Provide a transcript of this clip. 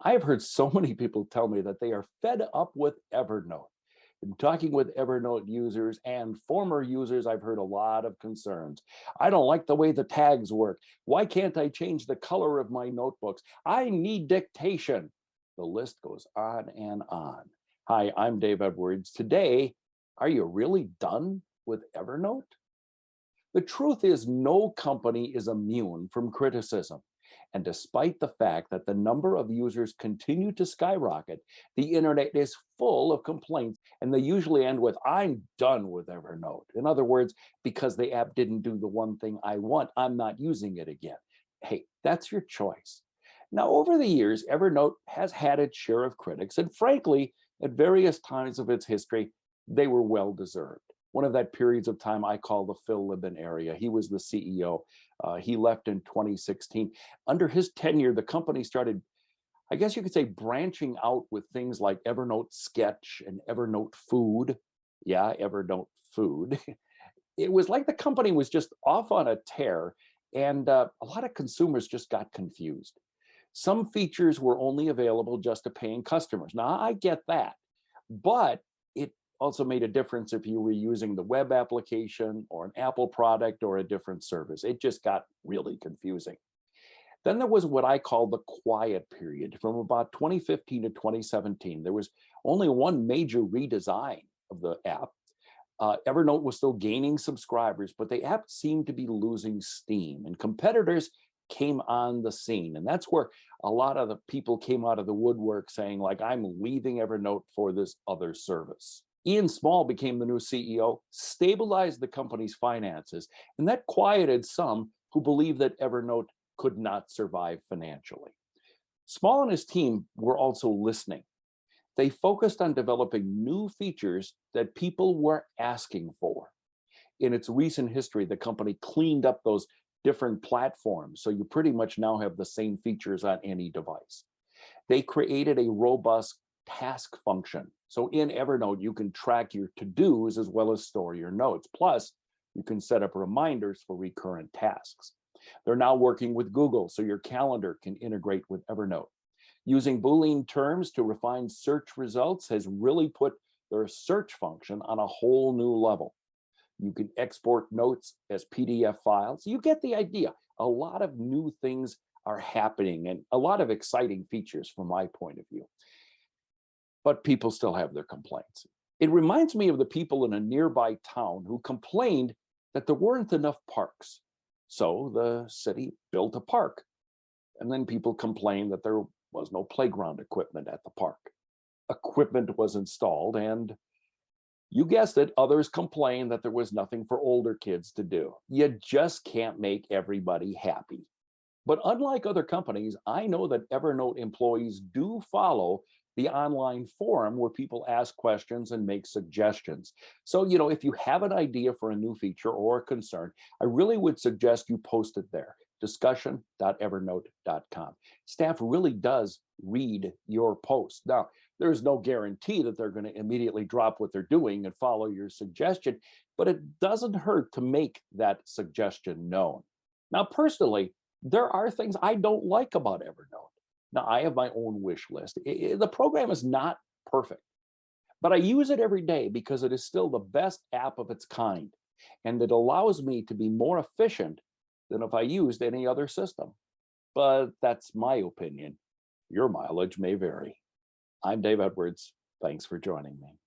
I've heard so many people tell me that they are fed up with Evernote. In talking with Evernote users and former users, I've heard a lot of concerns. I don't like the way the tags work. Why can't I change the color of my notebooks? I need dictation. The list goes on and on. Hi, I'm Dave Edwards. Today, are you really done with Evernote? The truth is, no company is immune from criticism. And despite the fact that the number of users continue to skyrocket, the internet is full of complaints, and they usually end with, I'm done with Evernote. In other words, because the app didn't do the one thing I want, I'm not using it again. Hey, that's your choice. Now, over the years, Evernote has had its share of critics, and frankly, at various times of its history, they were well deserved. One of that periods of time I call the Phil Libin area. He was the CEO. He left in 2016. Under his tenure, the company started, I guess you could say, branching out with things like Evernote Sketch and Evernote Food. Yeah, Evernote Food. It was like the company was just off on a tear, and a lot of consumers just got confused. Some features were only available just to paying customers. Now, I get that, but it also made a difference if you were using the web application or an Apple product or a different service. It just got really confusing. Then there was what I call the quiet period from about 2015 to 2017. There was only one major redesign of the app. Evernote was still gaining subscribers, but the app seemed to be losing steam, and competitors came on the scene. And that's where a lot of the people came out of the woodwork saying, like, I'm leaving Evernote for this other service. Ian Small became the new CEO, stabilized the company's finances, and that quieted some who believed that Evernote could not survive financially. Small and his team were also listening. They focused on developing new features that people were asking for. In its recent history, the company cleaned up those different platforms, so you pretty much now have the same features on any device. They created a robust task function. So in Evernote, you can track your to-dos as well as store your notes. Plus, you can set up reminders for recurrent tasks. They're now working with Google, so your calendar can integrate with Evernote. Using Boolean terms to refine search results has really put their search function on a whole new level. You can export notes as PDF files. You get the idea. A lot of new things are happening and a lot of exciting features from my point of view. But people still have their complaints. It reminds me of the people in a nearby town who complained that there weren't enough parks. So the city built a park. And then people complained that there was no playground equipment at the park. Equipment was installed, and you guessed it, others complained that there was nothing for older kids to do. You just can't make everybody happy. But unlike other companies, I know that Evernote employees do follow the online forum where people ask questions and make suggestions. So, if you have an idea for a new feature or a concern, I really would suggest you post it there, discussion.evernote.com. Staff really does read your post. Now, there's no guarantee that they're going to immediately drop what they're doing and follow your suggestion, but it doesn't hurt to make that suggestion known. Now, personally, there are things I don't like about Evernote. Now, I have my own wish list. The program is not perfect, but I use it every day because it is still the best app of its kind, and it allows me to be more efficient than if I used any other system. But that's my opinion. Your mileage may vary. I'm Dave Edwards. Thanks for joining me.